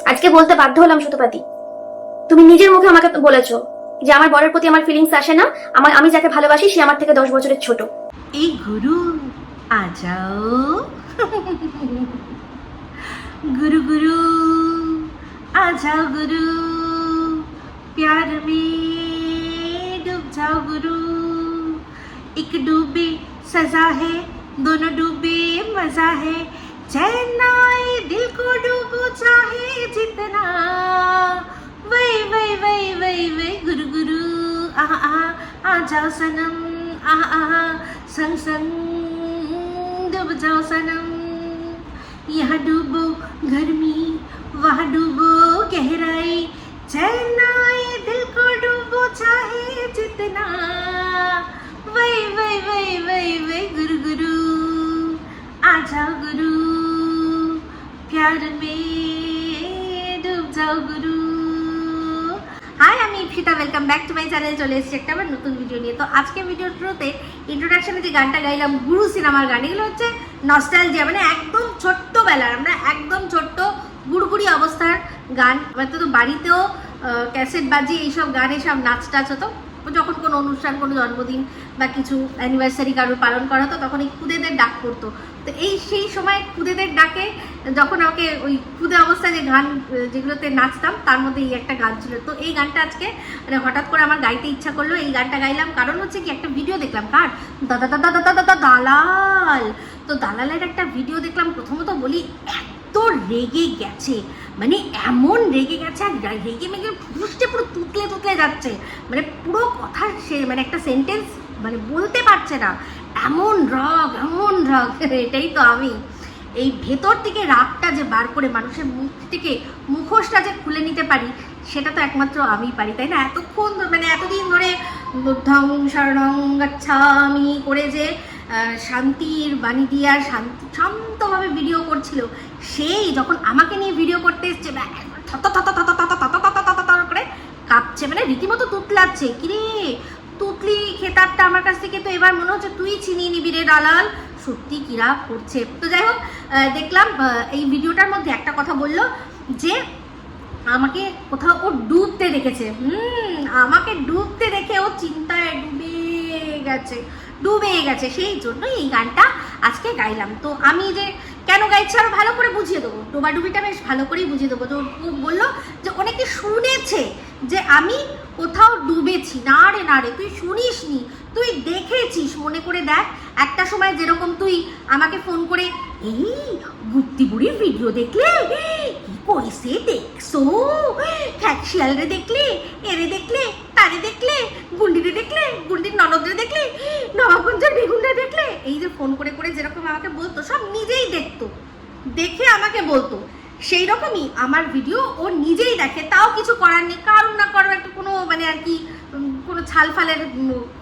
আজকে বলতে বাধ্য হলাম সুতপাতি, তুমি নিজের মুখে আমাকে বলেছো যে আমার বরের প্রতি আমার ফিলিংস আসে না, আমি যাকে ভালোবাসি সে আমার থেকে 10 বছরের ছোট। এই গুরু आ जाओ गुरु गुरु आ जाओ गुरु प्यार में डूब जाओ गुरु एक डूबे सजा है दोनों डूबे मजा है चैन आए दिल को डूबो चाहे जितना वही वही वही वही वही गुरु गुरु आ जाओ सनम आ संग संग डूब जाओ सनम यहाँ डूबो गर्मी वहाँ डूबो गहराई चैन आए दिल को डूबो चाहे जितना वही वही वही वही वही गुरु गुरु आ जाओ गुरु प्यार में डूब जाओ गुरु। হাই, আমি Ipsita, welcome back to my channel. চলে এসেছি একটা আবার নতুন ভিডিও নিয়ে। তো আজকে ভিডিওর শুরুতে ইন্ট্রোডাকশনে যে গানটা গাইলাম গুরু সিনেমার গান, এগুলো হচ্ছে নস্টালজিয়া, মানে একদম ছোট্টবেলার, আমরা একদম ছোট্ট গুড়গুড়ি অবস্থার গান। আমার তো বাড়িতেও ক্যাসেট বাজিয়ে এইসব গান, এইসব নাচ টাচ হতো যখন কোনো অনুষ্ঠান, কোনো জন্মদিন বা কিছু অ্যানিভার্সারি কারোর পালন করা হতো, তখন এই খুদেদের ডাক পড়তো। তো সেই সময় খুদেদের ডাকে যখন আমাকে ওই খুদে অবস্থায় যে গান যেগুলোতে নাচতাম তার মধ্যে এই একটা গান ছিল। তো এই গানটা আজকে মানে হঠাৎ করে আমার গাইতে ইচ্ছা করলো, এই গানটা গাইলাম। কারণ হচ্ছে কি, একটা ভিডিও দেখলাম কার, দাদা দাদা দাদা দাদা দালাল। তো দালালের একটা ভিডিও দেখলাম। প্রথমত বলি, এত রেগে গেছে, মানে এমন রেগে গেছে, আর রেগে মেগে ফুসতে পুরো তুতলে তুতলে যাচ্ছে, মানে পুরো কথা সে মানে একটা সেন্টেন্স মানে বলতে পারছে না, এমন রাগ এমন রাগ। এটাই তো আমি, এই ভেতর থেকে রাগটা যে বার করে মানুষের মুখ থেকে মুখোশটা যে খুলে নিতে পারি, সেটা তো একমাত্র আমি পারি, তাই না? এতক্ষণ মানে এতদিন ধরে বুদ্ধং শরণং গচ্ছামি করে যে শান্তির বাণী দিয়ে আর শান্তভাবে ভিডিও করছিল, সেই যখন আমাকে নিয়ে ভিডিও করতে এসছে করে কাঁপছে, মানে রীতিমতো তুতলাচ্ছে। কিরে তুতলি খেতাবটা আমার কাছ থেকে তো এবার মনে হচ্ছে তুই ছিনিয়ে নিবি রে দালাল। সত্যি কিরা করছে। তো যাই হোক, দেখলাম এই ভিডিওটার মধ্যে একটা কথা বললো যে আমাকে কোথাও ও ডুবতে দেখেছে। আমাকে ডুবতে দেখে ও চিন্তায় ডুবে গেছে, সেই জন্য এই গানটা আজকে গাইলাম। তো আমি যে কেন গাইছি আরো ভালো করে বুঝিয়ে দেবো, ডোবাডুবিটা বেশ ভালো করেই বুঝিয়ে দেবো। তো ও বললো যে অনেকে শুনেছে যে আমি কোথাও ডুবেছি। না রে না রে, তুই শুনিস নি, তুই দেখেছিস। মনে করে দেখ, একটা সময় যেরকম তুই আমাকে ফোন করে এই গুপ্তি বুড়ির ভিডিও দেখলে, কি কইছে দেখছো, ফ্যাকশিয়ালরে দেখলে, এরে দেখলে, তারে দেখলে, গুন্ডিরে দেখলে, গুন্ডির ননদরে দেখলে, নবাবগঞ্জের বেগুনরে দেখলে, এই যে ফোন করে করে যেরকম আমাকে বলতো, সব নিজেই দেখতো, দেখে আমাকে বলতো। সেই রকমই আমার ভিডিও ও নিজেই দেখে, তাও কিছু করার নেই। কারণ না কারণ একটা কোনো মানে আর কি কোনো ছাল ফালের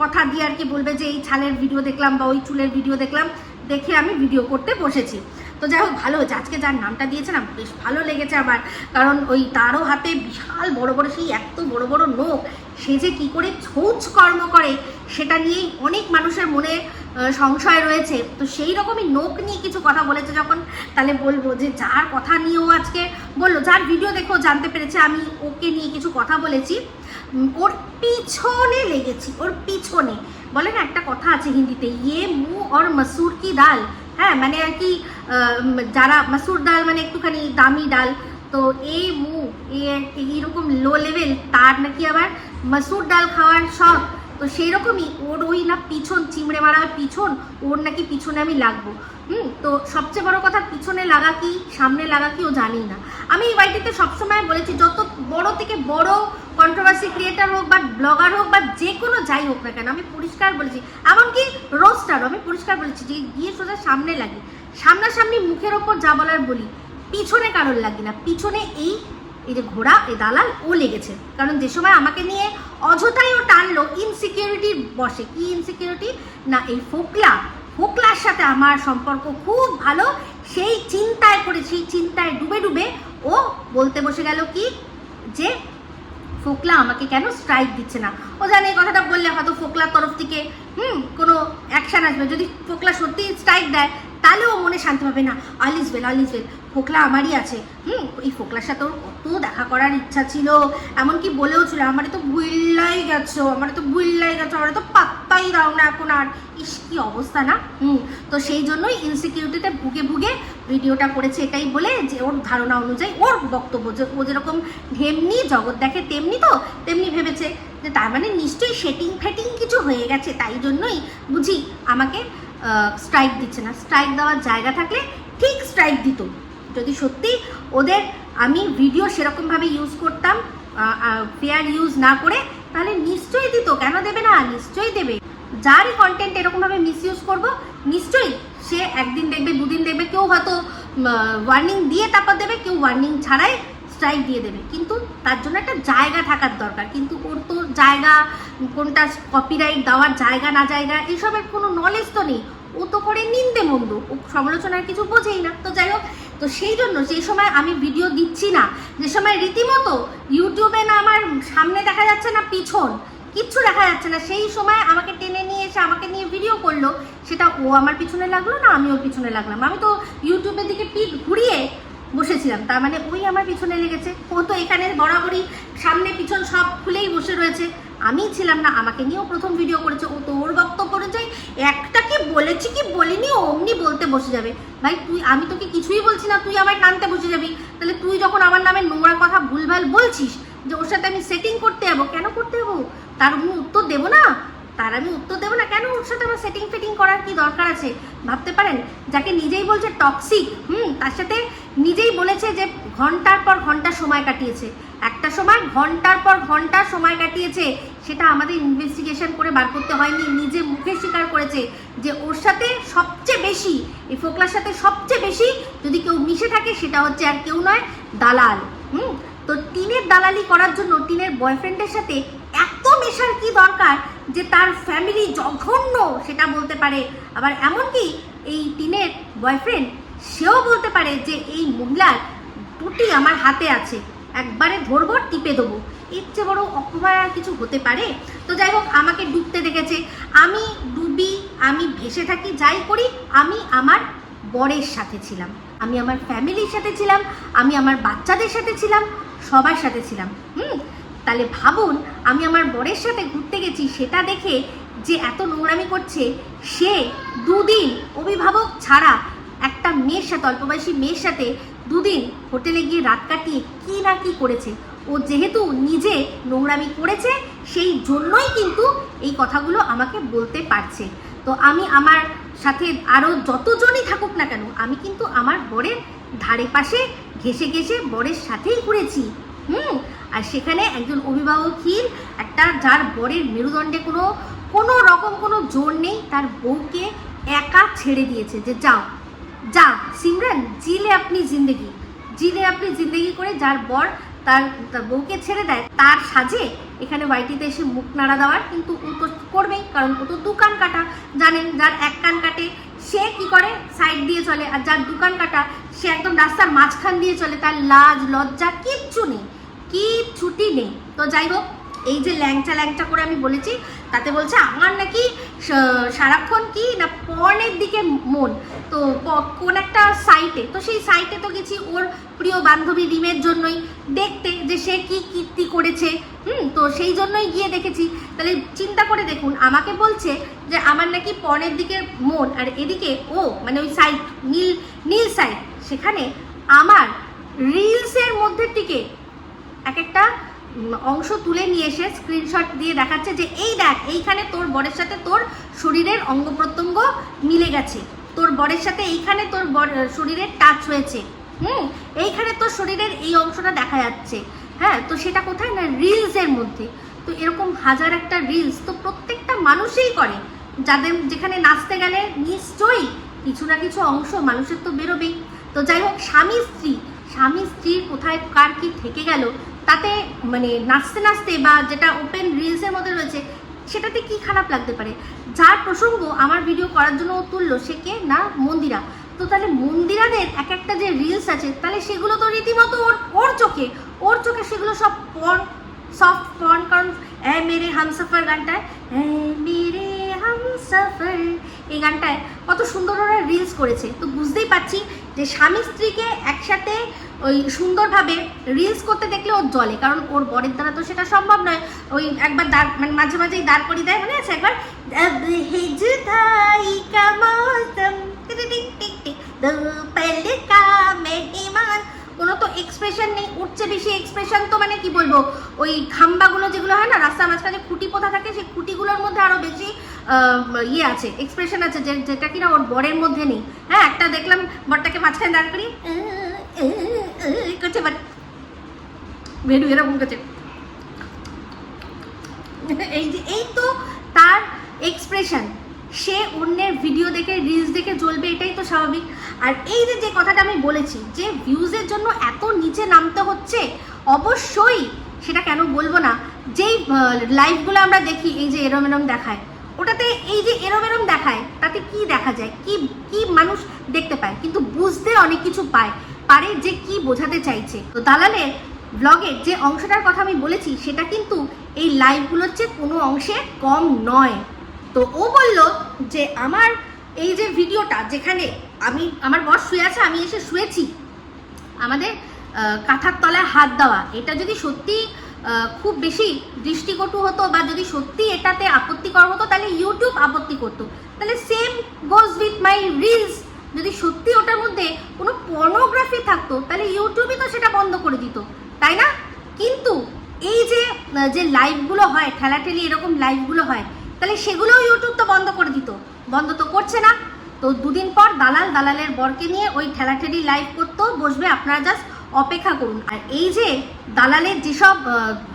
কথা দিয়ে আর কি বলবে যে এই ছালের ভিডিও দেখলাম বা ওই চুলের ভিডিও দেখলাম, দেখে আমি ভিডিও করতে বসেছি। তো যাই হোক, ভালো হয়েছে আজকে যার নামটা দিয়েছে না, বেশ ভালো লেগেছে আমার। কারণ ওই তারও হাতে বিশাল বড় বড় সেই এত বড় বড় নোখ, সে যে কী করে ছৌচ কর্ম করে সেটা নিয়েই অনেক মানুষের মনে সংশয় রয়েছে। তো সেই রকমই নোখ নিয়ে কিছু কথা বলেছে যখন, তাহলে বলবো যে যার কথা নিয়েও আজকে বললো, যার ভিডিও দেখেও জানতে পেরেছে আমি ওকে নিয়ে কিছু কথা বলেছি, ওর পিছনে লেগেছি, ওর পিছনে। বলে না একটা কথা আছে হিন্দিতে, ইয়ে মুহ আর মসুর কি ডাল। হ্যাঁ, মানে আর কি যারা মসুর ডাল মানে একটুখানি দামি ডাল, তো এই মুহ এইরকম লো লেভেল, তার নাকি আবার মসুর ডাল খাওয়ার শখ। তো সেই রকমই ওর ওই না পিছন চিমড়ে মারা পিছন, ওর নাকি পিছনে আমি লাগবো। তো সবচেয়ে বড় কথা, পিছনে লাগা কি সামনে লাগা কি ও জানি না। আমি এই বাড়িটিতে সবসময় বলেছি, যত বড় থেকে বড় কন্ট্রোভার্সি ক্রিয়েটার হোক বা ব্লগার হোক বা যে কোনো যাই হোক না কেন, আমি পরিষ্কার বলেছি, এমনকি রোস্টারও আমি পরিষ্কার বলেছি যে গিয়ে সোজা সামনে লাগি, সামনাসামনি মুখের ওপর যা বলার বলি, পিছনে কারোর লাগি না। পিছনে এই যে ঘোড়া, এই দালাল ও লেগেছে। কারণ যে সময় আমাকে নিয়ে অযথাই ও টানলো ইনসিকিউরিটির বসে, কি ইনসিকিউরিটি না, এই ফোকলার সাথে আমার সম্পর্ক খুব ভালো, সেই চিন্তায় করে, সেই চিন্তায় ডুবে ডুবে ও বলতে বসে গেল কি যে ফোকলা আমাকে কেন স্ট্রাইক দিচ্ছে না। ও জানে এই কথাটা বললে হয়তো ফোকলার তরফ থেকে কোনো অ্যাকশান আসবে। যদি ফোকলা সত্যি স্ট্রাইক দেয় তাহলে ও মনে শান্তি পাবে, না অল ইজ ওয়েল ফোকলা আমারই আছে। এই ফোকলার সাথে ওর কত দেখা করার ইচ্ছা ছিল, এমনকি বলেও ছিল আমারই তো ভুললাই গেছো, আমার তো পাত্তাই দাও না এখন আর। ইস কি অবস্থা না। তো সেই জন্যই ইনসিকিউরিটিতে ভুগে ভুগে ভিডিওটা করেছে, এটাই বলে যে ওর ধারণা অনুযায়ী ওর বক্তব্য যে ও যেরকম ঢেমনি জগৎ দেখে তেমনি ভেবেছে যে তার মানে নিশ্চয়ই সেটিং ফেটিং কিছু হয়ে গেছে, তাই জন্যই বুঝি আমাকে স্ট্রাইক দিচ্ছে না। স্ট্রাইক দেওয়ার জায়গা থাকলে ঠিক স্ট্রাইক দিত। যদি সত্যি ওদের আমি ভিডিও সেরকমভাবে ইউজ করতাম, ফেয়ার ইউজ না করে, তাহলে নিশ্চয়ই দিত। কেন দেবে না? নিশ্চয়ই দেবে। যারই কন্টেন্ট এরকমভাবে মিসইউজ করবো নিশ্চয়ই সে একদিন দেখবে, দুদিন দেখবে, কেউ হয়তো ওয়ার্নিং দিয়ে তারপর দেবে, কেউ ওয়ার্নিং ছাড়াই স্ট্রাইক দিয়ে দেবে। কিন্তু তার জন্য একটা জায়গা থাকার দরকার। কিন্তু ওর তো জায়গা, কোনটা কপিরাইট দেওয়ার জায়গা না জায়গা এসবের কোনো নলেজ তো নেই। ও তো করে নিন্দে মন্দ, ও সমালোচনার কিছু বোঝেই না। তো যাই হোক, তো সেই জন্য যে সময় আমি ভিডিও দিচ্ছি না, যে সময় রীতিমতো ইউটিউবে না আমার সামনে দেখা যাচ্ছে না পিছন কিচ্ছু দেখা যাচ্ছে না, সেই সময় আমাকে টেনে নিয়ে এসে আমাকে নিয়ে ভিডিও করলো, সেটা ও আমার পিছনে লাগলো না আমি ওর পিছনে লাগলাম। আমি তো ইউটিউবের দিকে পিঠ ঘুরিয়ে বসেছিলাম, তার মানে ওই আমার পিছনে লেগেছে। ও তো এখানে বরাবরই সামনে পিছন সব খুলেই বসে রয়েছে, আমি ছিলাম না, আমাকে নিয়েও প্রথম ভিডিও করেছে। ও তো ওর বক্তব্য অনুযায়ী একটা কি বলেছি কি বলিনি অমনি বলতে বসে যাবে। ভাই তুই, আমি তোকে কিছুই বলছি না, তুই আমায় টানতে বসে যাবি। তাহলে তুই যখন আমার নামে নোংরা কথা ভুলভাল বলছিস যে ওর সাথে আমি সেটিং করতে যাবো, কেন করতে যাবো? তার আমি উত্তর দেবো না? কেন ওর সাথে আমার সেটিং ফিটিং করার কি দরকার আছে? ভাবতে পারেন, যাকে নিজেই বলছে টক্সিক, তার সাথে নিজেই বলেছে যে ঘন্টার পর ঘন্টা সময় কাটিয়েছে, একটা সময় ঘন্টার পর ঘন্টা সময় কাটিয়েছে, সেটা আমাদের ইনভেস্টিগেশন করে বার করতে হয়নি, নিজে মুখে স্বীকার করেছে যে ওর সাথে সবচেয়ে বেশি, এই ফোকলার সাথে সবচেয়ে বেশি যদি কেউ মিশে থাকে সেটা হচ্ছে আর কেউ নয়, দালাল। তো টিনের দালালি করার জন্য টিনের বয়ফ্রেন্ডের সাথে এত মেশার কি দরকার যে তার ফ্যামিলি জঘন্য সেটা বলতে পারে। আবার এমনকি এই টিনের বয়ফ্রেন্ড সেও বলতে পারে যে এই মহিলার টুটি আমার হাতে আছে, একবারে ধরবো, টিপে দেবো। এর চেয়ে বড় অপমান আর কিছু হতে পারে? তো যাই হোক, আমাকে ডুবতে দেখেছে, আমি ডুবি, আমি ভেসে থাকি, যাই করি, আমি আমার বরের সাথে ছিলাম, আমি আমার ফ্যামিলির সাথে ছিলাম, আমি আমার বাচ্চাদের সাথে ছিলাম, সবার সাথে ছিলাম। তাহলে ভাবুন, আমি আমার বরের সাথে ঘুরতে গেছি, সেটা দেখে যে এত নোংরামি করছে, সে দুদিন অভিভাবক ছাড়া একটা মেয়ের সাথে, অল্প বয়সী মেয়ের সাথে দুদিন হোটেলে গিয়ে রাত কাটিয়ে কি না কি করেছে। ও যেহেতু নিজে নোংরামি করেছে, সেই জন্যই কিন্তু এই কথাগুলো আমাকে বলতে পারছে। তো আমি আমার সাথে আরও যতজনই থাকুক না কেন, আমি কিন্তু আমার বরের ধারে পাশে ঘেসে ঘেসে বরের সাথেই ঘুরেছি। আর সেখানে একজন অভিভাবকহীন একটা, যার বরের মেরুদণ্ডে কোনো রকম কোনো জোর নেই, তার বউকে একা ছেড়ে দিয়েছে যে যাও যা সিমরান, জিলে আপনি জিন্দেগি করে, যার বর তার বউকে ছেড়ে দেয়, তার সাজে এখানে ওয়াইটিতে এসে মুখ নাড়া দেওয়ার। কিন্তু ও তো করবেই, কারণ ও তো দুকান কাটা, জানেন, যার এক কান কাটে সে কি করে, সাইড দিয়ে চলে, আর যার দুকান কাটা সে একদম রাস্তার মাঝখান দিয়ে চলে, তার লাজ লজ্জা কিচ্ছুটি নেই। তো যাই হোক, এই যে ল্যাংচা করে আমি বলেছি, তাতে বলছে আমার নাকি সারাক্ষণ কি না পর্নের দিকে মন। তো কোন একটা সাইটে, তো সেই সাইটে তো গেছি ওর প্রিয় বান্ধবী রিমের জন্যই, দেখতে যে সে কি কীর্তি করেছে। তো সেই জন্যই গিয়ে দেখেছি। তাহলে চিন্তা করে দেখুন, আমাকে বলছে যে আমার নাকি পর্নের দিকে মন, আর এদিকে ও মানে ওই সাইট, নীল সাইট, সেখানে আমার রিলসের মধ্যে থেকে এক একটা অংশ তুলে নিয়ে এসে স্ক্রিনশট দিয়ে দেখাচ্ছে যে এই দেখ, এইখানে তোর বরের সাথে তোর শরীরের অঙ্গ প্রত্যঙ্গ মিলে গেছে, তোর বরের সাথে এইখানে তোর শরীরের টাচ হয়েছে, এইখানে তোর শরীরের এই অংশটা দেখা যাচ্ছে। হ্যাঁ, তো সেটা কোথায় না রিলসের মধ্যে। তো এরকম হাজার একটা রিলস তো প্রত্যেকটা মানুষই করে, যাদের যেখানে নাচতে গেলে নিশ্চয়ই কিছু না কিছু অংশ মানুষের তো বেরোবেই। তো যাই হোক, স্বামী স্ত্রীর কোথায় কার কি থেকে গেল তাতে মানে নাচতে বা যেটা ওপেন রিলসের মধ্যে রয়েছে সেটাতে কি খারাপ লাগতে পারে? যার প্রসঙ্গ আমার ভিডিও করার জন্য ও তুললো সে কে না মন্দিরা। তো তাহলে মন্দিরাদের এক একটা যে রিলস আছে, তাহলে সেগুলো তো রীতিমতো ওর চোখে সেগুলো সব পর্ন, সফট পর্ন। কারণ মেরে হামসফর গানটায়, মেরে হামসফর, এই গানটায় কত সুন্দর ওরা রিলস করেছে। তো বুঝতেই পারছি যে স্বামী স্ত্রীকে একসাথে ওই সুন্দরভাবে রিলস করতে দেখলে ওর জলে, কারণ ওর বরের দ্বারা তো সেটা সম্ভব নয়। ওই একবার দাঁড় মানে মাঝে মাঝেই দাঁড় করিয়ে দেয়, মনে আছে একবার, अब है जुदाई का मौसम टिक टिक टिक दोपहर का मेहमान, কোনো তো এক্সপ্রেশন নেই, উঠছে বেশি এক্সপ্রেশন তো মানে কি বলবো, ওই খাম্বাগুলো যেগুলো হয় না রাস্তার মাঝখানে খুঁটি পোতা থাকে, সেই খুঁটিগুলোর মধ্যে আরো বেশি ইয়ে আছে, এক্সপ্রেশন আছে, যেটা কিনা ওর বরের মধ্যে নেই। হ্যাঁ, একটা দেখলাম বরটাকে মাঝখানে দাঁড় করি করছে, বাট ভেড়ু এরকম করছে, এই তো তার এক্সপ্রেশন। সে অন্যের ভিডিও দেখে রিলস দেখে জ্বলবে, এটাই তো স্বাভাবিক। আর এই যে কথাটা আমি বলেছি যে ভিউজের জন্য এত নিচে নামতে হচ্ছে, অবশ্যই সেটা কেন বলবো না, যেই লাইভগুলো আমরা দেখি এই যে এরম এরম দেখায়, ওটাতে এই যে এরম এরম দেখায় তাতে কি দেখা যায়, কি মানুষ দেখতে পায়, কিন্তু বুঝতে অনেক কিছু পারে যে কি বোঝাতে চাইছে। তো দালালের ব্লগের যে অংশটার কথা আমি বলেছি সেটা কিন্তু এই লাইভগুলোর চেয়ে কোনো অংশে কম নয়। তো ও বলল যে আমার এই যে ভিডিওটা যেখানে আমার বর শুয়ে আছে, আমি এসে শুয়েছি, আমাদের কাঁথার তলায় হাত দেওয়া, এটা যদি সত্যি খুব বেশি দৃষ্টিকটু হতো বা যদি সত্যি এটাতে আপত্তিকর হতো তাহলে ইউটিউব আপত্তি করতো। তাহলে same goes with my reels, যদি সত্যি ওটার মধ্যে কোনো পর্নোগ্রাফি থাকতো তাহলে ইউটিউবই তো সেটা বন্ধ করে দিত, তাই না? কিন্তু এই যে লাইভগুলো হয়, ঠেলাঠেলি এরকম লাইভগুলো হয়, তাহলে সেগুলোও ইউটিউব তো বন্ধ করে দিত, বন্ধ তো করছে না। তো দুদিন পর দালালের বরকে নিয়ে ওই ঠেলাঠেলি লাইভ করতেও বসবে, আপনারা জাস্ট অপেক্ষা করুন। আর এই যে দালালের যেসব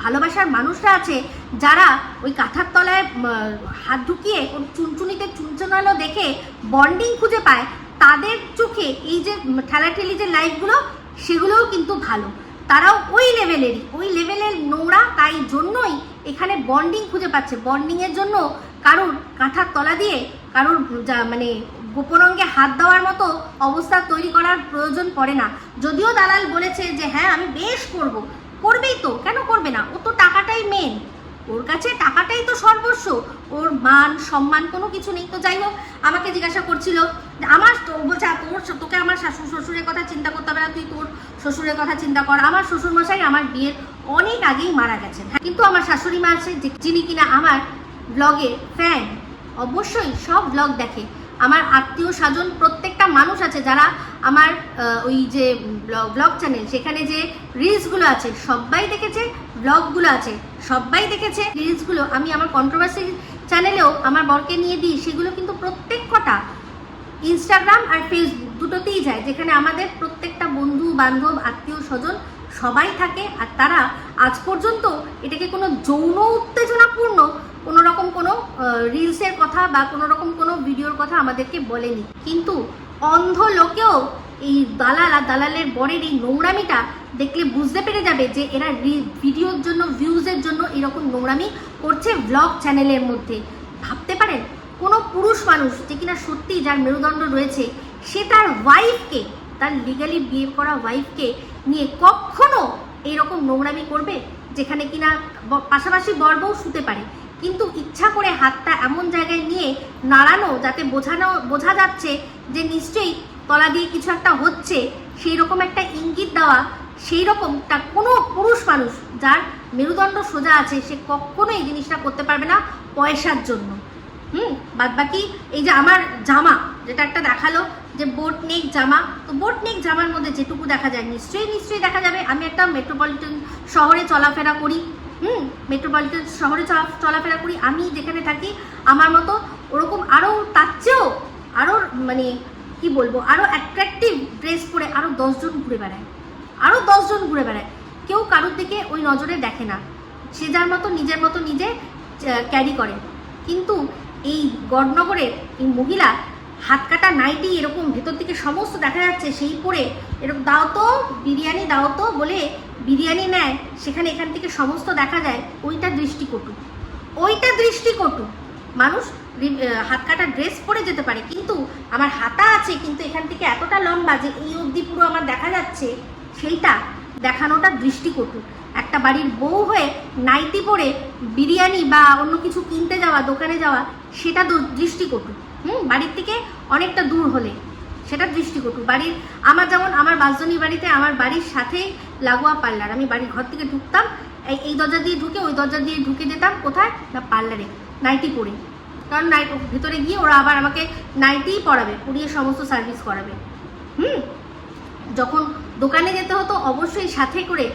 ভালোবাসার মানুষরা আছে যারা ওই কাঁথার তলায় হাত ঢুকিয়ে চুনচুনিতে চুনচুনালো দেখে বন্ডিং খুঁজে পায়, তাদের চোখে এই যে ঠেলাঠেলি যে লাইভগুলো সেগুলোও কিন্তু ভালো, তারাও ওই লেভেলের নোংরা, তাই জন্যই এখানে বন্ডিং খুঁজে পাচ্ছে। বন্ডিংয়ের জন্য কারোর কাঁথার তলা দিয়ে কারোর মানে গোপন অঙ্গে হাত দেওয়ার মতো অবস্থা তৈরি করার প্রয়োজন পড়ে না। যদিও দালাল বলেছে যে হ্যাঁ আমি বেশ করবেই তো, কেন করবে না, ও তো টাকাটাই মেন, ওর কাছে টাকাটাই তো সর্বস্ব, ওর মান সম্মান কোনো কিছু নেই। তো যাই হোক, আমাকে জিজ্ঞাসা করছিল আমার, বলছে তোকে আমার শ্বশুরের কথা চিন্তা করতে হবে না, তুই তোর শ্বশুরের কথা চিন্তা কর। আমার শ্বশুরমশাই আমার বিয়ের অনেক আগেই মারা গেছেন, কিন্তু আমার শাশুড়ি মা আছে যিনি কিনা আমার ব্লগের ফ্যান, অবশ্যই সব ব্লগ দেখে। আমার আত্মীয় স্বজন প্রত্যেকটা মানুষ আছে যারা আমার ওই যে ব্লগ চ্যানেল, সেখানে যে রিলসগুলো আছে সবাই দেখেছে, ব্লগগুলো আছে সবাই দেখেছে। রিলসগুলো আমি আমার কন্ট্রোভার্সি চ্যানেলেও আমার বরকে নিয়ে দিই, সেগুলো কিন্তু প্রত্যেক কটা ইনস্টাগ্রাম আর ফেসবুক দুটোতেই যায়, যেখানে আমাদের প্রত্যেকটা বন্ধু বান্ধব আত্মীয় স্বজন সবাই থাকে। আর তারা আজ পর্যন্ত এটাকে কোনো যৌন উত্তেজনাপূর্ণ কোনো রকম কোনো রিলসের কথা বা কোনো রকম কোনো ভিডিওর কথা আমাদেরকে বলেনি। কিন্তু অন্ধ লোকেও এই দালাল আর দালালের বরের এই নোংরামিটা দেখলে বুঝতে পেরে যাবে যে এরা ভিডিওর জন্য, ভিউজের জন্য এরকম নোংরামি করছে ব্লগ চ্যানেলের মধ্যে। ভাবতে পারেন কোনো পুরুষ মানুষ যে কিনা সত্যি যার মেরুদণ্ড রয়েছে, সে তার ওয়াইফকে, তার লিগালি বিয়ে করা ওয়াইফকে নিয়ে কখনো এইরকম নোংরামি করবে, যেখানে কিনা পাশাপাশি বর বউ শুতে পারে, কিন্তু ইচ্ছা করে হাতটা এমন জায়গায় নিয়ে নাড়ানো যাতে বোঝা যাচ্ছে যে নিশ্চয়ই তলা দিয়ে কিছু একটা হচ্ছে, সেই রকম একটা ইঙ্গিত দেওয়া, সেই রকমটা কোনো পুরুষ মানুষ যার মেরুদণ্ড সোজা আছে সে কখনো এই জিনিসটা করতে পারবে না পয়সার জন্য। বাদ বাকি এই যে আমার জামা যেটা একটা দেখালো যে বোট নেক জামা, তো বোট নেক জামার মধ্যে যেটুকু দেখা যায় নিশ্চয়ই দেখা যাবে। আমি একটা মেট্রোপলিটন শহরে চলাফেরা করি, মেট্রোপলিটন শহরে চলাফেরা করি, আমি যেখানে থাকি আমার মতো ওরকম আরও তার চেয়েও আরও মানে কি বলবো, আরও অ্যাট্রাকটিভ ড্রেস পরে আরও 10 জন ঘুরে বেড়ায়, কেউ কারোর দিকে ওই নজরে দেখে না, সে যার মতো নিজে ক্যারি করে। কিন্তু এই গড়নগরের এই মহিলা হাত কাটা নাইটি এরকম ভেতর থেকে সমস্ত দেখা যাচ্ছে, সেই পরে এরকম দাও তো বিরিয়ানি দাও তো বলে বিরিয়ানি নেয়, সেখানে এখান থেকে সমস্ত দেখা যায়, ওইটা দৃষ্টিকটু। মানুষ হাত কাটা ড্রেস পরে যেতে পারে, কিন্তু আমার হাতা আছে কিন্তু এখান থেকে এতটা লম্বা যে এই অবধি পুরো আমার দেখা যাচ্ছে, সেইটা দেখানোটা দৃষ্টিকটু। একটা বাড়ির বউ হয়ে নাইটি পরে বিরিয়ানি বা অন্য কিছু কিনতে যাওয়া, দোকানে যাওয়া, সেটা দৃষ্টিকটু। বাড়ির থেকে অনেকটা দূর হলে সেটা দৃষ্টিকটু। বাড়ির আমার যেমন আমার বাসজনী বাড়িতে আমার বাড়ির সাথেই লাগোয়া পার্লার, আমি বাড়ির ঘর থেকে ঢুকতাম এই দরজা দিয়ে ঢুকে ওই দরজা দিয়ে ঢুকে যেতাম কোথায় না পার্লারে, নাইটি পরে, কারণ ভেতরে গিয়ে ওরা আবার আমাকে নাইটিই পরাবে, পরিয়ে সমস্ত সার্ভিস করাবে। যখন দোকানে যেতে হতো অবশ্যই সাথে করে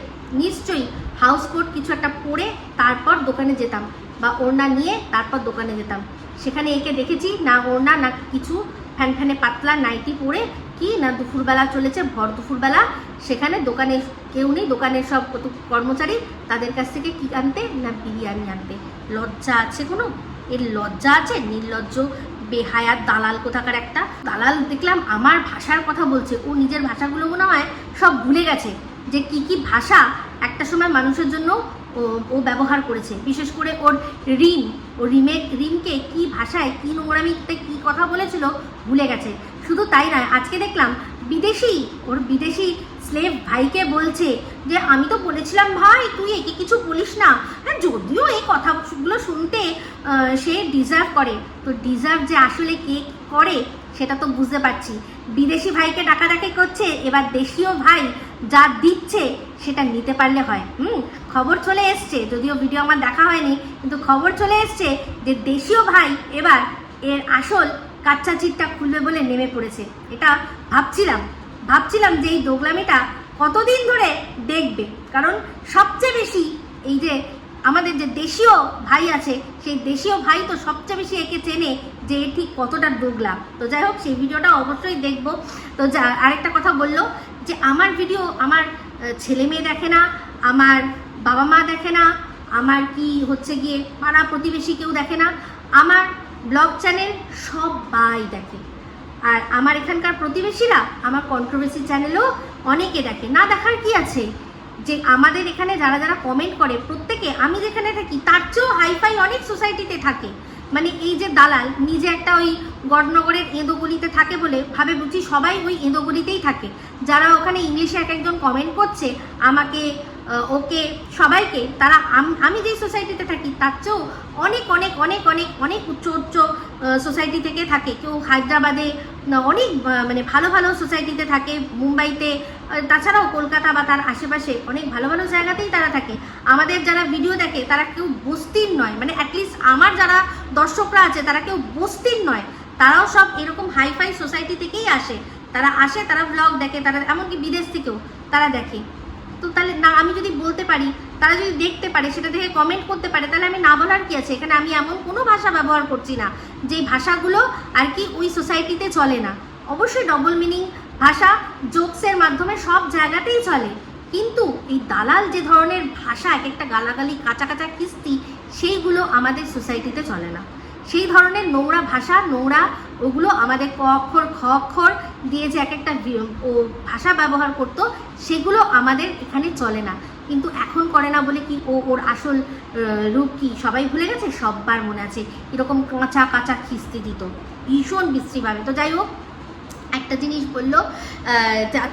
নিশ্চয়ই হাউস কোট কিছু একটা পরে তারপর দোকানে যেতাম, বা ওড়না নিয়ে তারপর দোকানে যেতাম। সেখানে একে দেখেছি না ওড়না না কিছু, ফ্যানে পাতলা নাইটি পরে কি না দুপুরবেলা চলেছে, ভর দুপুরবেলা, সেখানে দোকানে কেউ নেই, দোকানের সব কত কর্মচারী, তাদের কাছ থেকে কি আনতে না বিরিয়ানি আনতে। লজ্জা আছে কোনো? এর লজ্জা আছে? নির্লজ্জ বেহায়াত দালাল কোথাকার একটা দালাল দেখলাম আমার ভাষার কথা বলছে। ও নিজের ভাষাগুলো মনে হয় সব ভুলে গেছে, যে কি কি ভাষা একটা সময় মানুষের জন্য ও ব্যবহার করেছে। বিশেষ করে ওর রিমকে কি ভাষায় কি নোংরামিতে কি কথা বলেছিল ভুলে গেছে। শুধু তাই নয়, আজকে দেখলাম বিদেশি স্লেভ ভাইকে বলছে যে আমি তো বলেছিলাম ভাই তুই একে কিছু বলিস না। যদিও এই কথাগুলো শুনতে সে ডিজার্ভ করে, তো ডিজার্ভ যে আসলে কে করে সেটা তো বুঝতে পারছি। বিদেশি ভাইকে ডাকাডাকি করছে, এবার দেশীয় ভাই যা দিচ্ছে সেটা নিতে পারলে হয়। খবর চলে এসছে, যদিও ভিডিও আমার দেখা হয়নি, কিন্তু খবর চলে এসছে যে দেশীয় ভাই এবার এর আসল কাচ্চা চিটটা খুলবে বলে নেমে পড়েছে। এটা ভাবছিলাম যে এই দোগলামিটা কতদিন ধরে দেখবে, কারণ সবচেয়ে বেশি এই যে আমাদের যে দেশীয় ভাই আছে সেই দেশীয় ভাই তো সবচেয়ে বেশি একে চেনে যে এ ঠিক কতটা দোগলা। তো যাই হোক, সেই ভিডিওটা অবশ্যই দেখবো। তো আরেকটা কথা বললো যে আমার ভিডিও আমার ছেলে মেয়ে দেখে না, আমার বাবা মা দেখে না, আমার কি হচ্ছে গিয়ে পাড়া প্রতিবেশী কেউ দেখে না, আমার ব্লগ চ্যানেল সবাই দেখে। আর আমার এখানকার প্রতিবেশীরা আমার কন্ট্রোভার্সি চ্যানেলও অনেকে দেখে। না দেখার কি আছে? যে আমাদের এখানে যারা যারা কমেন্ট করে প্রত্যেকে আমি যেখানে থাকি তার চেয়েও হাইফাই অনেক সোসাইটিতে থাকে। মানে এই যে দালাল নিজে একটা ওই গড়নগরের এঁদোগলিতে থাকে বলে ভাবে বুঝি সবাই ওই এঁদোগলিতেই থাকে। যারা ওখানে ইংলিশে এক একজন কমেন্ট করছে আমাকে ওকে সবাইকে, তারা আমি যেই সোসাইটিতে থাকি তার চেয়েও অনেক অনেক অনেক অনেক অনেক উচ্চ সোসাইটি থেকে থাকে। কেউ হায়দ্রাবাদে অনেক মানে ভালো ভালো সোসাইটিতে থাকে, মুম্বাইতে, তাছাড়াও কলকাতা বা তার আশেপাশে অনেক ভালো ভালো জায়গাতেই তারা থাকে। আমাদের যারা ভিডিও দেখে তারা কেউ বস্তির নয়, মানে অ্যাটলিস্ট আমার যারা দর্শকরা আছে তারা কেউ বস্তির নয়, তারাও সব এরকম হাইফাই সোসাইটি থেকেই আসে। তারা ব্লগ দেখে, তারা এমনকি বিদেশ থেকেও তারা দেখে। তো তাহলে না আমি যদি বলতে পারি, তারা যদি দেখতে পারে, সেটা দেখে কমেন্ট করতে পারে, তাহলে আমি না বলার কি আছে? এখানে আমি এমন কোনো ভাষা ব্যবহার করছি না যেই ভাষাগুলো আর কি ওই সোসাইটিতে চলে না। অবশ্যই ডবল মিনিং ভাষা জোকসের মাধ্যমে সব জায়গাতেই চলে, কিন্তু এই দালাল যে ধরনের ভাষা এক একটা গালাগালি কাঁচা কাঁচা কিস্তি সেইগুলো আমাদের সোসাইটিতে চলে না। সেই ধরনের নোংরা ভাষা, নোংরা ওগুলো আমাদের ক অক্ষর খ অক্ষর দিয়ে যে এক একটা ও ভাষা ব্যবহার করতো সেগুলো আমাদের এখানে চলে না। কিন্তু এখন করে না বলে কি ওর আসল রূপ কি সবাই ভুলে গেছে? সববার মনে আছে এরকম কাঁচা কাঁচা খিস্তি দিত ভীষণ বিশ্রীভাবে। তো যাই হোক, একটা জিনিস বললো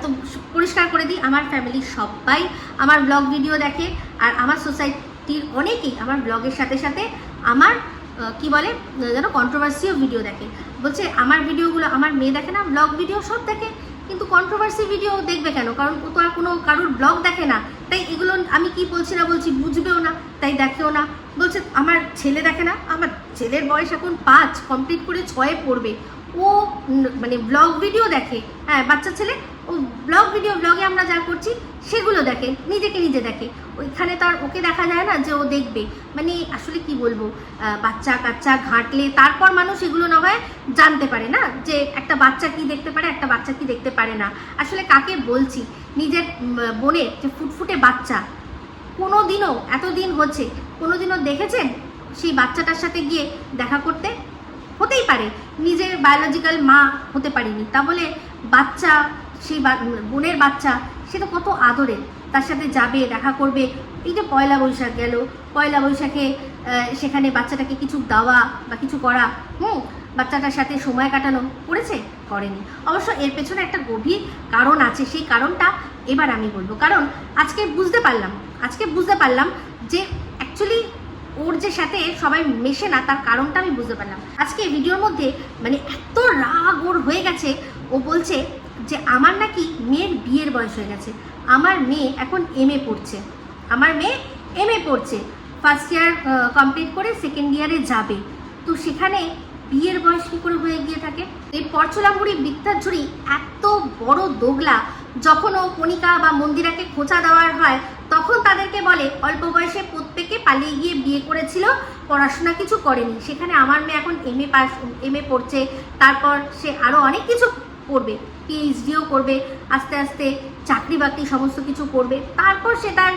তো পরিষ্কার করে দিই, আমার ফ্যামিলির সবাই আমার ব্লগ ভিডিও দেখে, আর আমার সোসাইটির অনেকেই আমার ব্লগের সাথে সাথে আমার কি বলে যেন কন্ট্রোভার্সিও ভিডিও দেখে। বলছে আমার ভিডিওগুলো আমার মেয়ে দেখে না, ব্লগ ভিডিও সব দেখে, কিন্তু কন্ট্রোভার্সি ভিডিও দেখবে কেন? কারণ ও তো আর কোনো কারোর ব্লগ দেখে না, তাই এগুলো আমি কি বলছি না বলছি বুঝবেও না, তাই দেখেও না। বলছে আমার ছেলে দেখে না, আমার ছেলের বয়স এখন 5 কমপ্লিট করে 6 পড়বে, ও মানে ব্লগ ভিডিও দেখে। হ্যাঁ, বাচ্চা ছেলে, ও ব্লগে আমরা যা করছি সেগুলো দেখে, নিজেকে নিজে দেখে। ওইখানে তো আর ওকে দেখা যায় না যে ও দেখবে। মানে আসলে কি বলবো, বাচ্চা কাচ্চা ঘাঁটলে তারপর মানুষ এগুলো না হয় জানতে পারে না যে একটা বাচ্চা কি দেখতে পারে, একটা বাচ্চা কি দেখতে পারে না। আসলে কাকে বলছি, নিজের বোনের যে ফুটফুটে বাচ্চা, কোনোদিনও এতদিন হচ্ছে কোনোদিনও দেখেছেন সেই বাচ্চাটার সাথে গিয়ে দেখা করতে? হতেই পারে নিজের বায়োলজিক্যাল মা হতে পারিনি, তা বলে বাচ্চা, সেই বোনের বাচ্চা, সে তো কত আদরে, তার সাথে যাবে, দেখা করবে। এই যে পয়লা বৈশাখ গেল, পয়লা বৈশাখে সেখানে বাচ্চাটাকে কিছু দেওয়া বা কিছু করা, বাচ্চাটার সাথে সময় কাটানো করেছে? করেনি। অবশ্য এর পেছনে একটা গভীর কারণ আছে, সেই কারণটা এবার আমি বলবো। কারণ আজকে বুঝতে পারলাম যে অ্যাকচুয়ালি ওর যে সাথে সবাই মেশে না, তার কারণটা আমি বুঝতে পারলাম আজকে ভিডিওর মধ্যে। মানে এত রাগ ওর হয়ে গেছে, ও ও বলছে যে আমার নাকি মেয়ের বিয়ের বয়স হয়ে গেছে, আমার মেয়ে এখন এমএ পড়ছে, আমার মেয়ে এমএ পড়ছে, ফার্স্ট ইয়ার কমপ্লিট করে সেকেন্ড ইয়ারে যাবে, তো সেখানে বিয়ের বয়স কী করে হয়ে গিয়ে থাকে। এই পরচুলামুড়ি বিদ্যাঝুড়ি এত বড় দোগলা, যখন ও কণিকা বা মন্দিরাকে খোঁচা দেওয়ার হয় তখন তাদেরকে বলে অল্প বয়সে প্রত্যেকে পালিয়ে গিয়ে বিয়ে করেছিল, পড়াশোনা কিছু করেনি। সেখানে আমার মেয়ে এখন এমএ পড়ছে, তারপর সে আরও অনেক কিছু করবে, পিএইচডিও করবে, আস্তে আস্তে চাকরি বাকরি সমস্ত কিছু করবে, তারপর সে তার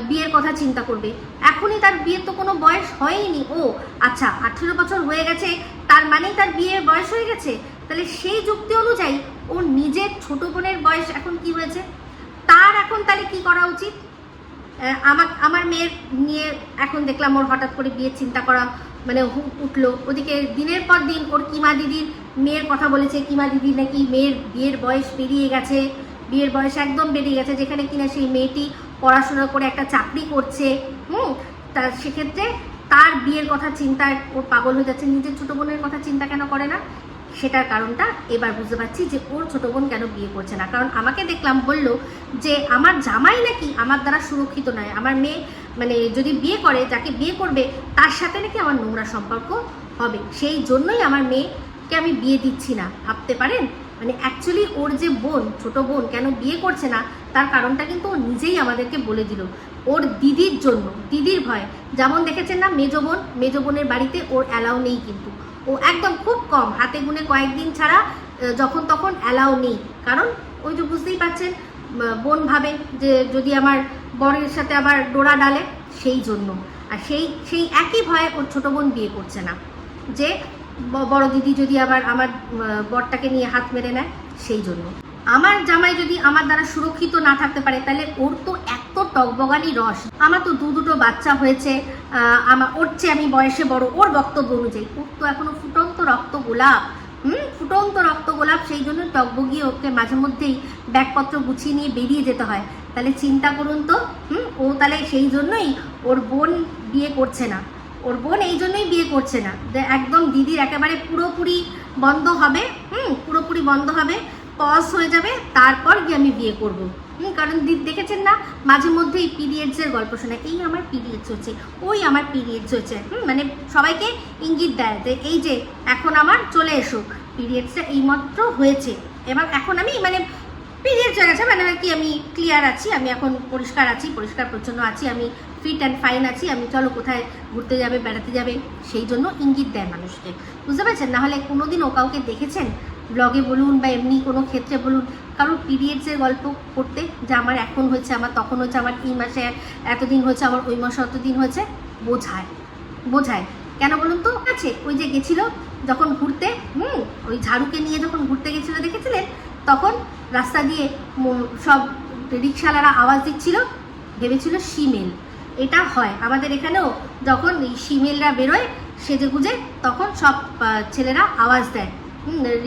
বিয়ের কথা চিন্তা করবে। এখনই তার বিয়ের তো কোনো বয়স হয়নি। ও আচ্ছা, 18 বছর হয়ে গেছে, তার মানেই তার বিয়ের বয়স হয়ে গেছে। তাহলে সেই যুক্তি অনুযায়ী ওর নিজের ছোট বোনের বয়স এখন কি হয়েছে, তার এখন তাহলে কি করা উচিত? আমার মেয়ের নিয়ে এখন দেখলাম ওর হঠাৎ করে বিয়ের চিন্তা করা মানে উঠলো। ওদিকে দিনের পর দিন ওর কিমা দিদির মেয়ের কথা বলেছে, কিমা দিদি নাকি মেয়ের বিয়ের বয়স পেরিয়ে গেছে, বিয়ের বয়স একদম বেরিয়ে গেছে, যেখানে কিনা সেই মেয়েটি পড়াশোনা করে একটা চাকরি করছে। তার সেক্ষেত্রে তার বিয়ের কথা চিন্তায় ওর পাগল হয়ে যাচ্ছে। নিজের ছোটো বোনের কথা চিন্তা কেন করে না? সেটার কারণটা এবার বুঝতে পারছি যে ওর ছোটো বোন কেন বিয়ে করছে না। কারণ আমাকে দেখলাম বলল যে আমার জামাই নাকি আমার দ্বারা সুরক্ষিত নয়, আমার মেয়ে মানে যদি বিয়ে করে, যাকে বিয়ে করবে তার সাথে নাকি আমার নোংরা সম্পর্ক হবে, সেই জন্যই আমার মেয়েকে আমি বিয়ে দিচ্ছি না। ভাবতে পারেন, মানে অ্যাকচুয়ালি ওর যে বোন, ছোটো বোন কেন বিয়ে করছে না তার কারণটা কিন্তু ও নিজেই আমাদেরকে বলে দিল। ওর দিদির জন্য, দিদির ভয়। যেমন দেখেছেন না মেজো বোনের বাড়িতে ওর অ্যালাউ নেই, কিন্তু ও একদম খুব কম, হাতে গুনে কয়েকদিন ছাড়া যখন তখন অ্যালাউ নেই। কারণ ওই যে বুঝতেই পারছেন, বোন ভাবে যে যদি আমার বরের সাথে আবার ডোরা ডালে, সেই জন্য। আর সেই একই ভয়ে ওর ছোটো বোন বিয়ে করছে না, যে বড় দিদি যদি আবার আমার বরটাকে নিয়ে হাত মেরে নেয়, সেই জন্য। আমার জামাই যদি আমার দ্বারা সুরক্ষিত না থাকতে পারে, তাহলে ওর তো এত টকবগানি রস। আমার তো দুটো বাচ্চা হয়েছে, ওর চেয়ে আমি বয়সে বড়, ওর বক্তব্য অনুযায়ী। ওর তো এখনো ফুটন্ত রক্ত গোলাপ, ফুটন্ত রক্ত গোলাপ, সেই জন্য টকবগিয়ে ওকে মাঝে মধ্যেই ব্যাগপত্র গুছিয়ে নিয়ে বেরিয়ে যেতে হয়। তাহলে চিন্তা করুন তো, ও তাহলে সেই জন্যই ওর বোন বিয়ে করছে না, ওর বোন এই জন্যই বিয়ে করছে না যে একদম দিদির একেবারে পুরোপুরি বন্ধ হবে, পুরোপুরি বন্ধ হবে, পজ হয়ে যাবে, তারপর গিয়ে আমি বিয়ে করব। কারণ দেখেছেন না, মাঝে মধ্যেই পিরিয়ডসের গল্প শোনায়, এই আমার পিরিয়ডস হচ্ছে, ওই আমার পিরিয়ডস হচ্ছে, মানে সবাইকে ইঙ্গিত দেয় যে এই যে এখন আমার চলে এসো, পিরিয়ডসটা এইমাত্র হয়েছে, এবার এখন আমি মানে পিরিয়ডস হয়ে গেছে, মানে কি আমি ক্লিয়ার আছি, আমি এখন পরিষ্কার আছি, পরিষ্কার পরিচ্ছন্ন আছি, আমি ফিট অ্যান্ড ফাইন আছি, আমি চলো কোথায় ঘুরতে যাবে, বেড়াতে যাবে, সেই জন্য ইঙ্গিত দেয় মানুষকে। বুঝতে পারছেন? নাহলে কোনোদিন ও কাউকে দেখেছেন ব্লগে বলুন বা এমনি কোনো ক্ষেত্রে বলুন কারণ পিরিয়ডসের গল্প করতে, যে আমার এখন হয়েছে, আমার তখন হয়েছে, আমার এই মাসে এতদিন হয়েছে, আমার ওই মাসে অতদিন হয়েছে, বোঝায় কেন বলুন তো? আছে ওই যে গেছিল যখন ঘুরতে, ওই ঝাড়ুকে নিয়ে যখন ঘুরতে গেছিলো, দেখেছিলেন? তখন রাস্তা দিয়ে সব রিক্সাওয়ালারা আওয়াজ দিচ্ছিল, ভেবেছিল শিমেল। এটা হয় আমাদের এখানেও, যখন এই শিমেলরা বেরোয় সেজে গুজে, তখন সব ছেলেরা আওয়াজ দেয়,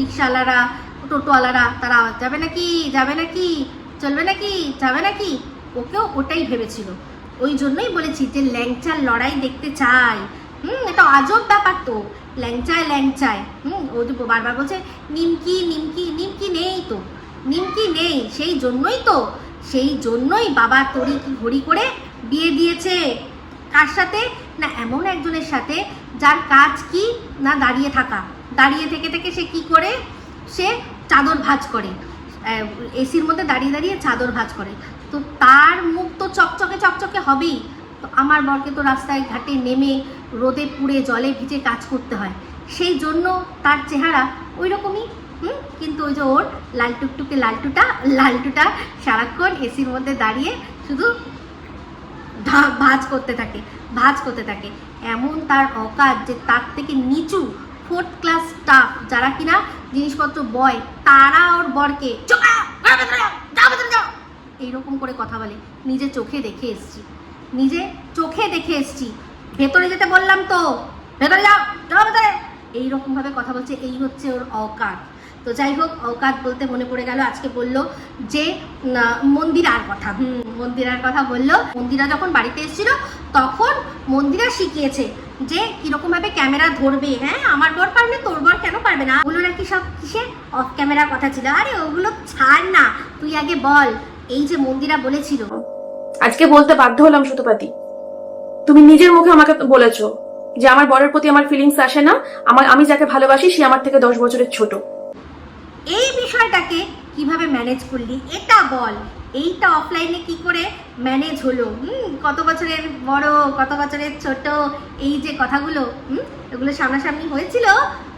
রিক্সাওয়ালারা, টোটোওয়ালারা, তারা আওয়াজ, যাবে নাকি, যাবে নাকি, চলবে নাকি, যাবে নাকি। ওকেও ওটাই ভেবেছিল। ওই জন্যই বলেছি যে ল্যাংচার লড়াই দেখতে চাই। এটা আজব ব্যাপার তো, ল্যাংচায় ও যে বারবার বলছে নিমকি নিমকি, নিমকি নেই তো, নিমকি নেই, সেই জন্যই বাবা তরি কি ঘড়ি করে বিয়ে দিয়েছে। কার সাথে না, এমন একজনের সাথে যার কাজ কি না দাঁড়িয়ে থাকা, দাঁড়িয়ে থেকে থেকে সে কি করে, সে চাদর ভাঁজ করে, এসির মধ্যে দাঁড়িয়ে দাঁড়িয়ে চাদর ভাঁজ করে, তো তার মুখ তো চকচকে হবেই। তো আমার বরকে তো রাস্তায় ঘাটে নেমে রোদে পুড়ে জলে ভিজে কাজ করতে হয়, সেই জন্য তার চেহারা ওই রকমই। কিন্তু ওই যে ওর লালটুটা সারাক্ষণ এসির মধ্যে দাঁড়িয়ে শুধু ভাঁজ করতে থাকে। এমন তার অকাজ যে তার থেকে নিচু 4th ক্লাস স্টাফ যারা কিনা জিনিসপত্র বয়, তারা ওর বরকে এইরকম করে কথা বলে। নিজে চোখে দেখে এসছি, ভেতরে যেতে বললাম তো, ভেতরে যাও ভেতরে, এইরকম ভাবে কথা বলছে। এই হচ্ছে ওর অকাত। তো যাই হোক, অকাত বলতে মনে পড়ে গেল, আজকে বললো যে মন্দিরার কথা বললো। মন্দিরা যখন বাড়িতে এসেছিল তখন মন্দিরা শিখিয়েছে যে কিরকম ভাবে ক্যামেরা ধরবে। হ্যাঁ, আমার বর পারলে তোর বর কেন পারবে না? ওগুলো নাকি সব কিসে অফ ক্যামেরা কথা ছিল। আরে ওগুলো ছাড় না, তুই আগে বল এই যে মন্দিরা বলেছিল। আজকে বলতে বাধ্য হলাম সুতপাতি, তুমি নিজের মুখে আমাকে বলেছো যে আমার বরের প্রতি আমার ফিলিংস আসে না, আমি যাকে ভালোবাসি সে আমার থেকে 10 বছরের ছোট। এই বিষয়টাকে কিভাবে ম্যানেজ করলি এটা বল। এইটা অফলাইনে কি করে ম্যানেজ হলো? কত বছরের বড়, কত বছরের ছোট, এই যে কথাগুলো এগুলো সামনাসামনি হয়েছিল।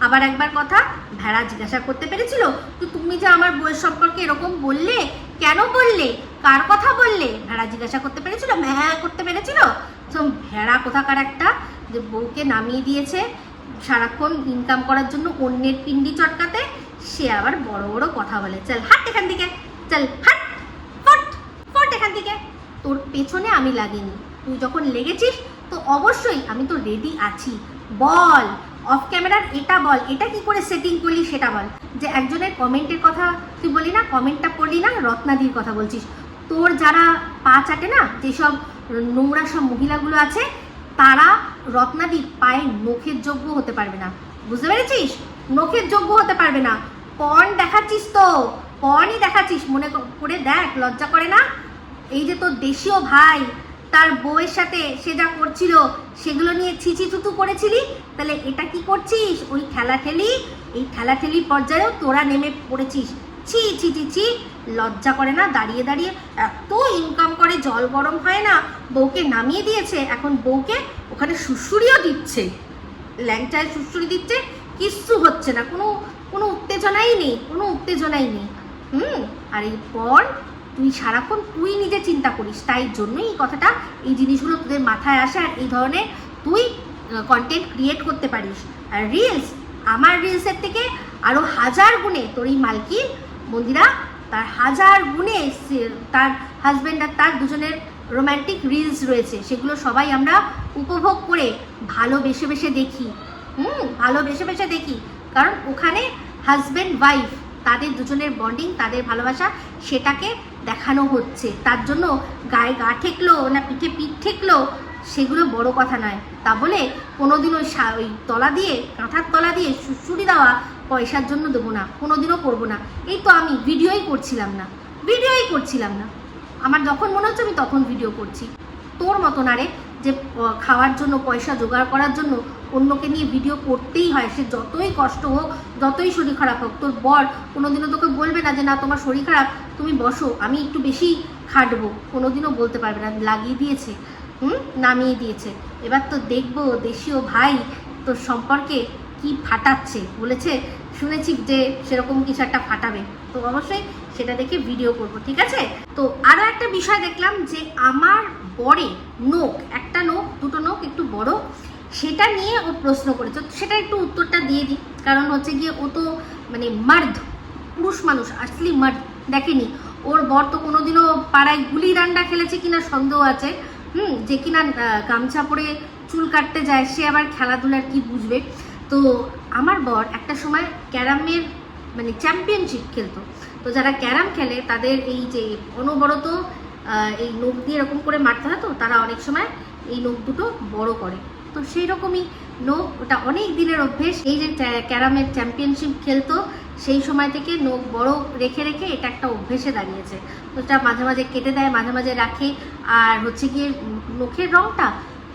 আবার একবার কথা ভেড়া জিজ্ঞাসা করতে পেরেছিল তো তুমি যে আমার বউয়ের সম্পর্কে এরকম বললে, কেন বললে, কার কথা বললে? ভেড়া জিজ্ঞাসা করতে পেরেছিল, ম্যাঁ করতে পেরেছিল? তো ভেড়া কোথাকার একটা, যে বউকে নামিয়ে দিয়েছে সারাক্ষণ ইনকাম করার জন্য অন্যের পিন্ডি চটকাতে, সে আবার বড় বড় কথা বলে। চল হাট এখান থেকে, চল হাট, ফট ফট এখান থেকে। তোর পেছনে আমি লাগিনি, তুই যখন লেগেছিস তো অবশ্যই আমি তো রেডি আছি। বল অফ ক্যামেরার এটা বল, এটা কি করে সেটিং করলি সেটা বল। যে একজনের কমেন্টের কথা তুই বলি না, কমেন্টটা পড়লি না, রত্নাদির কথা বলছিস। তোর যারা পা চাটে না, যেসব নোংরা সব মহিলাগুলো আছে, তারা রত্নাদির পায়ে নখের যোগ্য হতে পারবে না, বুঝতে পেরেছিস? নখের যোগ্য হতে পারবে না। পর্ন দেখাচ্ছিস তো, পর্নই দেখাচ্ছিস, মনে করে দেখ, লজ্জা করে না? এই যে তোর দেশীয় ভাই তার বউয়ের সাথে সে যা করছিল সেগুলো নিয়ে ছিচি থুতু করেছিলি, তাহলে এটা কি করছিস? ওই ঠেলাঠেলি, এই ঠেলাঠেলির পর্যায়েও তোরা নেমে পড়েছিস। ছি ছি ছি ছি, লজ্জা করে না? দাঁড়িয়ে দাঁড়িয়ে এত ইনকাম করে, জল গরম হয় না, বউকে নামিয়ে দিয়েছে, এখন বউকে ওখানে সুড়সুড়িও দিচ্ছে, ল্যাংচায় সুড়সুড়ি দিচ্ছে, কিচ্ছু হচ্ছে না, কোনো কোনো উত্তেজনাই নেই, কোনো উত্তেজনাই নেই। আর এরপর তুই সারাক্ষণ তুই নিজে চিন্তা করিস, তাই জন্যই এই কথাটা, এই জিনিসগুলো তোদের মাথায় আসে, আর এই ধরনের তুই কন্টেন্ট ক্রিয়েট করতে পারিস। আর রিলস, আমার রিলসের থেকে আরও 1000 গুণে তোর এই মালকিন মন্দিরা, তার 1000 গুণে তার হাজব্যান্ড আর তার দুজনের রোম্যান্টিক রিলস রয়েছে, সেগুলো সবাই আমরা উপভোগ করে ভালোবেসে বেসে দেখি। ভালোবেসে বেসে দেখি, কারণ ওখানে হাজব্যান্ড ওয়াইফ তাদের দুজনের বন্ডিং, তাদের ভালোবাসা, সেটাকে দেখানো হচ্ছে। তার জন্য গায়ে গা ঠেকলো না পিঠে পিঠ ঠেকলো সেগুলো বড় কথা নয়। তা বলে কোনোদিন ওই তলা দিয়ে, কাঁথার তলা দিয়ে সুড়সুড়ি দেওয়া পয়সার জন্য দেবো না, কোনোদিনও করবো না। এই তো আমি ভিডিওই করছিলাম না, আমার যখন মনে হচ্ছে আমি তখন ভিডিও করছি। তোর মতো না রে, যে খাওয়ার জন্য পয়সা জোগাড় করার জন্য অন্যকে নিয়ে ভিডিও করতেই হয়, সে যতই কষ্ট হোক, যতই শরীর খারাপ হোক। তোর বর কোনোদিনও তোকে বলবে না যে না তোমার শরীর খারাপ, তুমি বসো, আমি একটু বেশি খাটবো, কোনোদিনও বলতে পারবে না। লাগিয়ে দিয়েছে, নামিয়ে দিয়েছে। এবার তো দেখবো দেশীয় ভাই তোর সম্পর্কে কি ফাটাচ্ছে, বলেছে শুনেছি যে সেরকম কিছু একটা ফাটাবে, তো অবশ্যই সেটা দেখে ভিডিও করব, ঠিক আছে? তো আরও একটা বিষয় দেখলাম যে আমার বরে নখ, একটা নখ, দুটো নখ একটু বড়, সেটা নিয়ে ও প্রশ্ন করেছে। সেটা একটু উত্তরটা দিয়ে দিই, কারণ হচ্ছে গিয়ে ও তো মানে মার্দ, পুরুষ মানুষ, আসলি মার্দ দেখেনি। ওর বর তো কোনোদিনও পাড়ায় গুলি ডান্ডা খেলেছে কিনা সন্দেহ আছে। যে কিনা গামছা পরে চুল কাটতে যায়, সে আবার খেলাধুলার কি বুঝবে। তো আমার বর একটা সময় ক্যারামের মানে চ্যাম্পিয়নশিপ খেলতো। তো যারা ক্যারাম খেলে তাদের এই যে অনবরত এই নখ দিয়ে এরকম করে মারতে হয়, তো তারা অনেক সময় এই নখ দুটো বড় করে। তো সেই রকমই নখ, ওটা অনেক দিনের অভ্যেস। এই যে ক্যারামের চ্যাম্পিয়নশিপ খেলতো সেই সময় থেকে নখ বড় রেখে রেখে এটা একটা অভ্যেসে দাঁড়িয়েছে। তো এটা মাঝে মাঝে কেটে দেয়, মাঝে মাঝে রাখে। আর হচ্ছে গিয়ে নখের রঙটা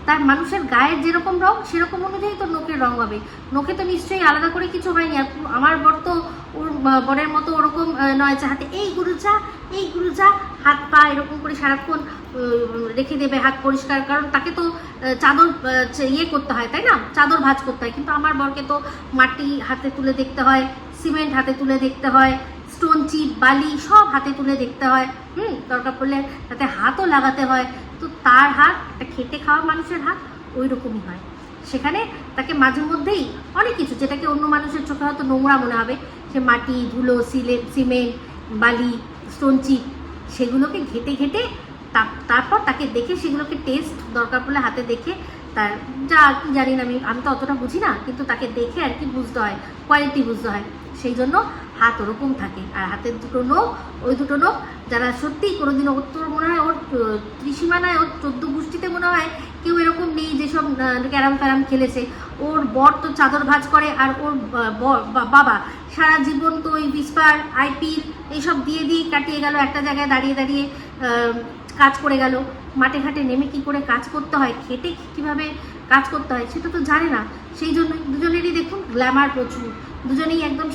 তার মানুষের গায়ের যেরকম রং সেরকম অনুযায়ী তো নখের রং হবে, নখে তো নিশ্চয়ই আলাদা করে কিছু হয়নি। আর আমার বর তো ওর বরের মতো ওরকম নয় যে হাতে এই গুরুজা হাত পা এরকম করে সারাক্ষণ রেখে দেবে, হাত পরিষ্কার, কারণ তাকে তো চাদর ইয়ে করতে হয়, তাই না, চাদর ভাঁজ করতে হয়। কিন্তু আমার বরকে তো মাটি হাতে তুলে দেখতে হয়, সিমেন্ট হাতে তুলে দেখতে হয়, স্টোন চিপ বালি সব হাতে তুলে দেখতে হয়, দরকার পড়লে তাতে হাতও লাগাতে হয়। তো তার হাত একটা খেটে খাওয়া মানুষের হাত ওই রকমই হয়। সেখানে তাকে মাঝে মধ্যেই অনেক কিছু, যেটাকে অন্য মানুষের চোখে হয়তো নোংরা মনে হবে, সে মাটি ধুলো সিমেন্ট বালি স্টোন চিপ সেগুলোকে ঘেটে ঘেটে তারপর তাকে দেখে সেগুলোকে টেস্ট দরকার পড়লে হাতে দেখে, তার যা কি জানি না, আমি তো অতটা বুঝি না, কিন্তু তাকে দেখে আর কি বুঝতে হয়, কোয়ালিটি বুঝতে হয়। সেই জন্য হাত ওরকম থাকে। আর হাতের দুটো নখ, ওই দুটো নখ যারা সত্যিই কোনোদিনও তোর মনে হয় ওর ত্রিসীমানায়, ওর 14 গোষ্ঠীতে মনে হয় কেউ এরকম নেই যেসব ক্যারাম ফ্যারাম খেলেছে। ওর বর তো চাদর ভাঁজ করে, আর ওর বাবা সারা জীবন তো ওই বিস্পার আইপির এইসব দিয়ে দিয়েই কাটিয়ে গেল। একটা জায়গায় দাঁড়িয়ে দাঁড়িয়ে কাজ করে গেল। মাঠে ঘাটে নেমে কি করে কাজ করতে হয়, খেটে কীভাবে কাজ করতে হয় সেটা তো জানে না। সেই জন্য দুজনেরই দেখুন গ্ল্যামার প্রচুর, দুজনেই একদম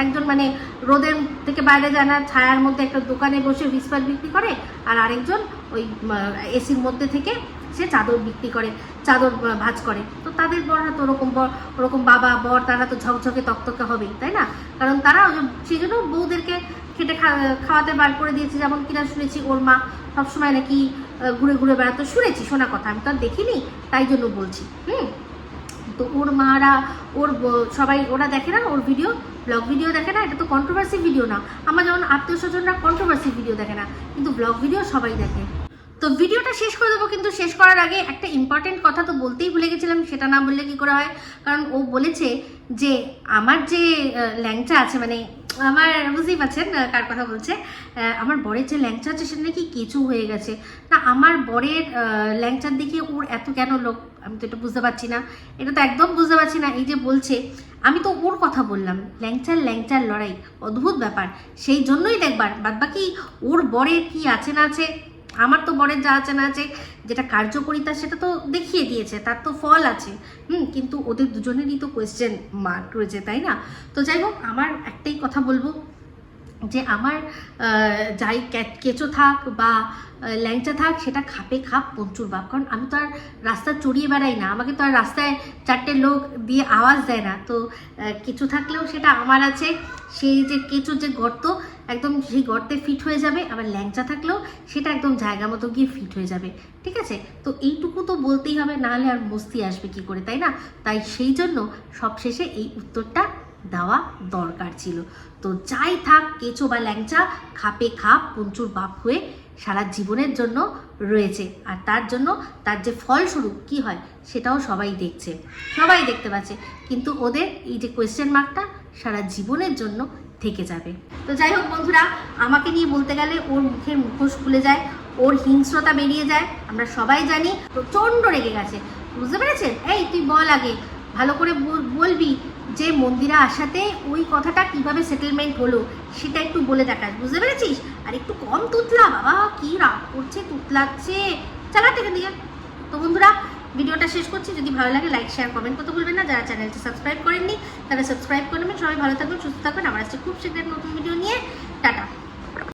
একজন মানে রোদের থেকে বাইরে যায় না, ছায়ার মধ্যে একটা দোকানে বসে বিস্পার বিক্রি করে, আর আরেকজন ওই এসির মধ্যে থেকে সে চাদর বিক্রি করে, চাদর ভাঁজ করে। তো তাদের বররা তো ওরকম বাবা বর তারা তো ঝকঝকে তকতকে হবেই, তাই না? কারণ তারা সেই জন্য বউদেরকে খেটে খাওয়াতে বার করে দিয়েছে। যেমন কিনা শুনেছি ওর মা সবসময় নাকি ঘুরে ঘুরে বেড়াতো, শুনেছি, শোনা কথা, আমি তো আর দেখিনি, তাই জন্য বলছি। তো ওর মারা ওর সবাই ওরা দেখে না ওর ভিডিও, ব্লগ ভিডিও দেখে না। এটা তো কন্ট্রোভার্সি ভিডিও না। আমার যেমন আত্মীয় স্বজনরা কন্ট্রোভার্সি ভিডিও দেখে না, কিন্তু ব্লগ ভিডিও সবাই দেখে। তো ভিডিওটা শেষ করে দেবো, কিন্তু শেষ করার আগে একটা ইম্পর্টেন্ট কথা তো বলতেই ভুলে গেছিলাম, সেটা না বললে কি করে হয়। কারণ ও বলেছে যে আমার যে ল্যাংচা আছে, মানে আমার বুঝতেই পারছেন কার কথা বলছে, আমার বরের যে ল্যাংচা আছে সেটা নাকি কেঁচু হয়ে গেছে। না, আমার বরের ল্যাংচার দিকে ওর এত কেন লোক, আমি তো এটা বুঝতে পারছি না, এটা তো একদম বুঝতে পারছি না। এই যে বলছে, আমি তো ওর কথা বললাম, ল্যাংচার লড়াই, অদ্ভুত ব্যাপার। সেই জন্যই দেখবার বাদবাকি ওর বরের কি আছে না আছে, আমার তো বরের যা আছে না আছে, যেটা কার্যকরিতা সেটা তো দেখিয়ে দিয়েছে, তার তো ফল আছে। কিন্তু ওদের দুজনেরই তো কোয়েশ্চেন মার্ক রয়েছে, তাই না? তো যাই হোক, আমার একটাই কথা বলবো যে আমার যাই কেঁচো থাক বা ল্যাংচা থাক, সেটা খাপে খাপ পঞ্চুর বাপ। কারণ আমি তো আর রাস্তা চড়িয়ে বেড়াই না, আমাকে তো আর রাস্তায় 4টে লোক দিয়ে আওয়াজ দেয় না। তো কেঁচো থাকলেও সেটা আমার আছে, সেই যে কেঁচোর যে গর্ত একদম সেই গর্তে ফিট হয়ে যাবে, আবার ল্যাংচা থাকলেও সেটা একদম জায়গা মতো গিয়ে ফিট হয়ে যাবে, ঠিক আছে? তো এইটুকু তো বলতেই হবে, নাহলে আর মস্তি আসবে কি করে, তাই না? তাই সেই জন্য সবশেষে এই উত্তরটা দেওয়া দরকার ছিল। তো যাই থাক, কেঁচো বা ল্যাংচা খাপে খাপ পঞ্চুর বাপ হয়ে সারা জীবনের জন্য রয়েছে। আর তার জন্য তার যে ফলস্বরূপ কি হয় সেটাও সবাই দেখছে, সবাই দেখতে পাচ্ছে। কিন্তু ওদের এই যে কোয়েশ্চেন মার্কটা সারা জীবনের জন্য থেকে যাবে। তো যাই হোক বন্ধুরা, আমাকে নিয়ে বলতে গেলে ওর মুখের মুখোশ খুলে যায়, ওর হিংস্রতা বেরিয়ে যায়। আমরা সবাই জানি প্রচণ্ড রেগে গেছে, বুঝতে পেরেছেন? এই তুই বল আগে, ভালো করে বলবি যে মন্দিরা আসাতে ওই কথাটা কিভাবে সেটেলমেন্ট হলো সেটা একটু বলে দেখাস, বুঝতে পেরেছিস? আর একটু কম তুতলা, বাবা কি রাগ করছে, তুতলাচ্ছে, চালাতে দিকে। তো বন্ধুরা, ভিডিওটা শেষ করছি। যদি ভালো লাগে লাইক শেয়ার কমেন্ট করতে ভুলবেন না। যারা চ্যানেলটি সাবস্ক্রাইব করেননি তারা সাবস্ক্রাইব করে নেবেন। সবাই ভালো থাকবেন, সুস্থ থাকবেন। আমার আসছে খুব শীঘ্র নতুন ভিডিও নিয়ে। টাটা।